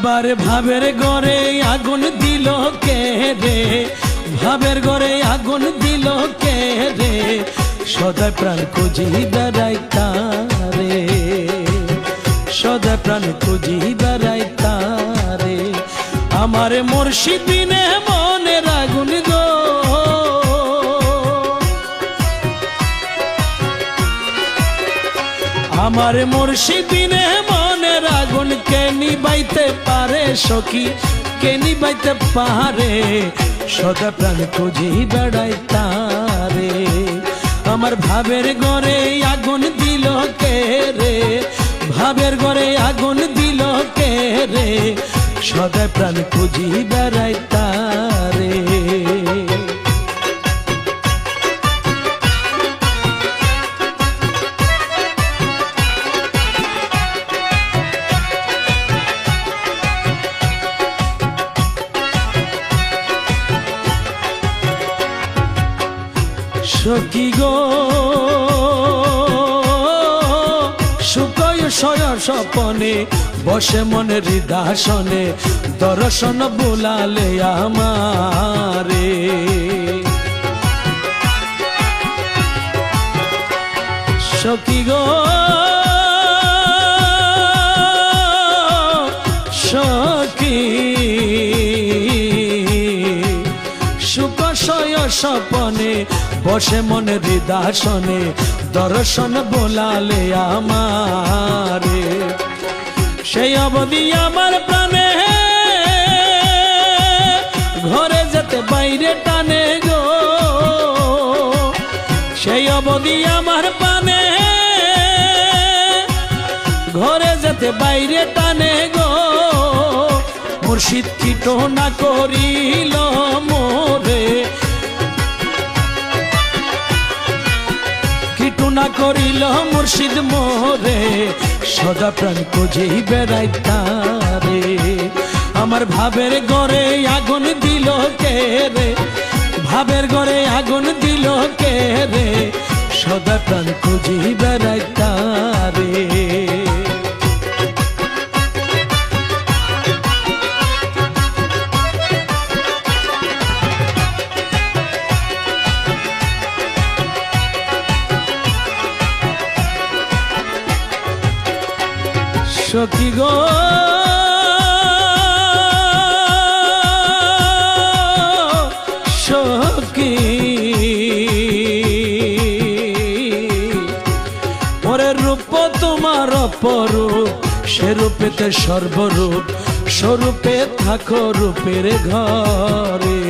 আমার ভাবের ঘরে আগুন দিল কে রে, ভাবের ঘরে আগুন দিল কে রে, সদায় প্রাণ খুঁজি বেড়াই তারে, সদায় প্রাণ খুঁজি বেড়াই তারে। আমার মুর্শিদ বিনে মনের আগুন গো, আমার মুর্শিদ বিনে মনের আগুন কে নিবাইতে পারে সখী, কে নিবাইতে পারে, সদা প্রাণ খুঁজি বেড়াই তারে। আমার ভাবের ঘরে আগুন দিল কে রে, ভাবের ঘরে আগুন দিল কে রে, সদা প্রাণ খুঁজি বেড়াই তারে। সখী গো সুখয় সয় স্বপনে বসে মনের হৃদাসনে, দর্শন বুলালে আমারে। সখী গো সখী সুখ সয় স্বপনে বসে মনে হৃদাসনে, দর্শন বোলালে আমারে। সেই অবধি আমার প্রাণে ঘরে যেতে বাইরে টানে গো, সেই অবধি আমার প্রাণে ঘরে যেতে বাইরে টানে গো। মুর্শিদ কীট না করিল মোরে, না করিল মুর্শিদ মোরে, সদা প্রাণ খুঁজি বেড়াই তারে। আমার ভাবের ঘরে আগুন দিল কে রে, ভাবের ঘরে আগুন দিল কে রে, সদা প্রাণ খুঁজি বেড়াই তারে। সখী গো সখী ওরে রূপ তোমার অপরূপ, সে রূপেতে সর্বরূপ, স্বরূপে থাকো রূপের ঘরে।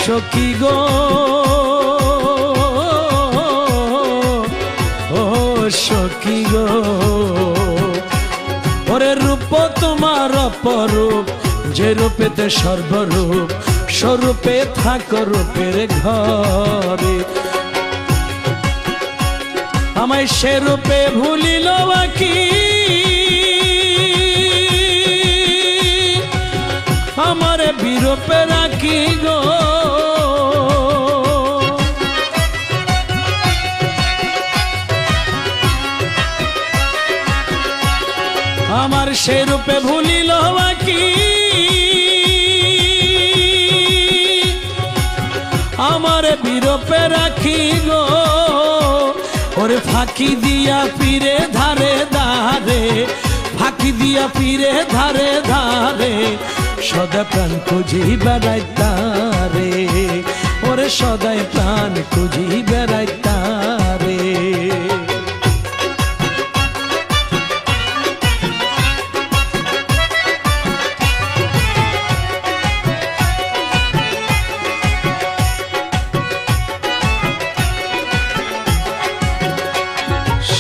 সখী গো সখী গো ওরে রূপ তোমার অপরূপ, যে রূপেতে সর্বরূপ, স্বরূপে থাকো রূপের ঘরে। আমায় সে রূপে ভুলিল বাকি, আমার বিরূপে রাখি গো। আমার সে রূপে ভুলিল বাকি, আমার বিরূপে রাখি গো। ওরে ফাঁকি দিয়া পীরে ধারে ধারে, ফাঁকি দিয়া পীরে ধারে ধারে, সদা প্রাণ খুঁজি বেড়াই তারে। ওরে সদাই প্রাণ খুঁজি বেড়াই তারে।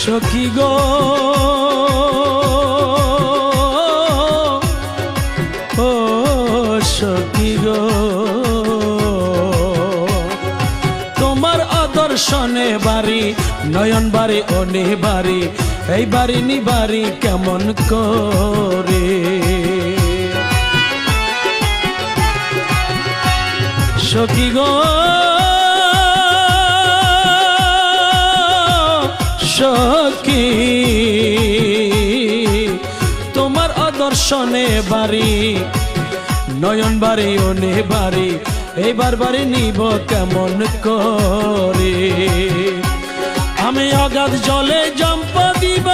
সখী গো ও সখী গো তোমার আদর্শনে বাড়ি, নয়ন বাড়ি অনে বাড়ি, এই বাড়ি নি বাড়ি কেমন করে। সখী গো সখী শোনে বাড়ি নয়ন বাড়ি ওনে বাড়ি এইবার বাড়ি নিব কেমন করে আমি অগাধ জলে জম্প দিব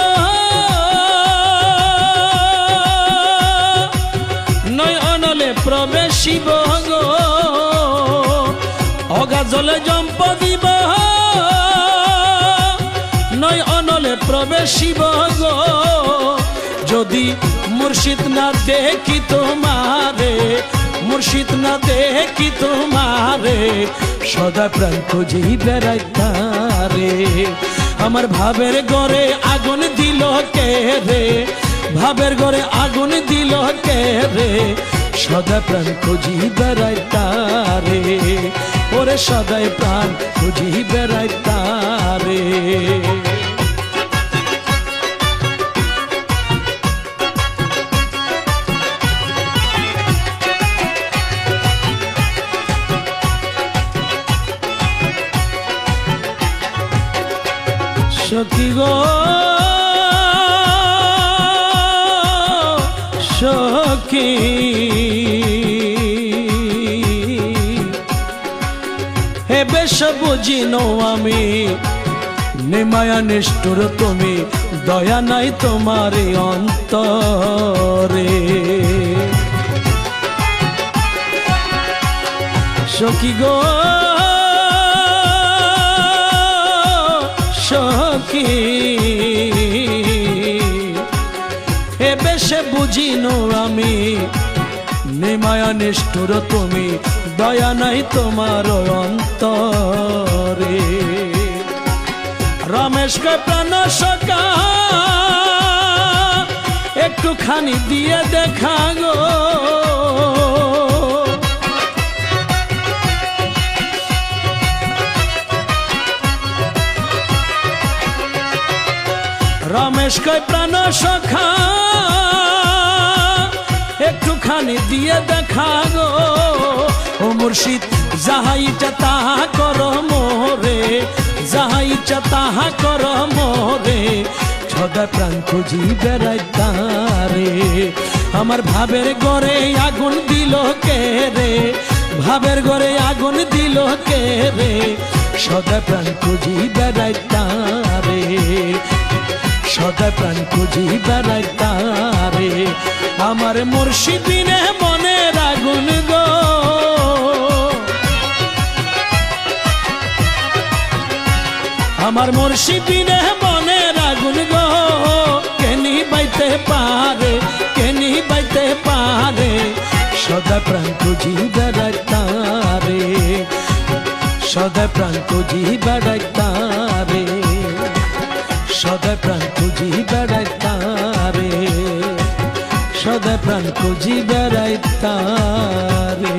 নয়নলে প্রবেশিব গো অগাধ জলে জম্প দিব নয়নলে প্রবেশিব গো যদি মুর্শিদ না দেখি তোমারে মুর্শিদ না দেখি তোমারে সদা প্রাণ খুঁজি বেড়াই তারে আমার ভাবের ঘরে আগুন দিল কে রে ভাবের ঘরে আগুন দিল কে রে সদা প্রাণ খুঁজি বেড়াই তারে ওরে সদাই প্রাণ খুঁজি বেড়াই তারে সখী গো সখী হে বেশ বুঝিনো আমি নিমায়া নিষ্ঠুর তুমি দয়া নাই তোমার অন্তরে সখী গো সখী এ বেশে বুঝিনো আমি নিমায়া নিষ্ঠুর তুমি দয়া নাই তোমার অন্তরে রমেশকে প্রাণ সখা একটুখানি দিয়ে দেখা গো রমেশ কয় প্রাণ সখা একটুখানি দিয়ে দেখা গো ও মুর্শিদ যাহা ইচ্ছা তাহা কর মোরে যাহা ইচ্ছা তাহা কর মোরে সদা প্রাণ খুঁজি বেড়াই তারে আমার ভাবের ঘরে আগুন দিল কে রে ভাবের ঘরে আগুন দিল কে রে সদা প্রাণ খুঁজি বেড়াই তারে সদা প্রাণ খুঁজি বেড়াই তারে আমার মুর্শিদিনে মনের আগুন গো আমার মুর্শিদিনে মনের আগুন গো কেনি বাইতে পারে কেনি বাইতে পারে সদা প্রাণ খুঁজি বেড়াই তারে সদা প্রাণ খুঁজি বেড়াই তারে সদা প্রাণ খুঁজি বেড়াই তারে সদা প্রাণ খুঁজি বেড়াই তারে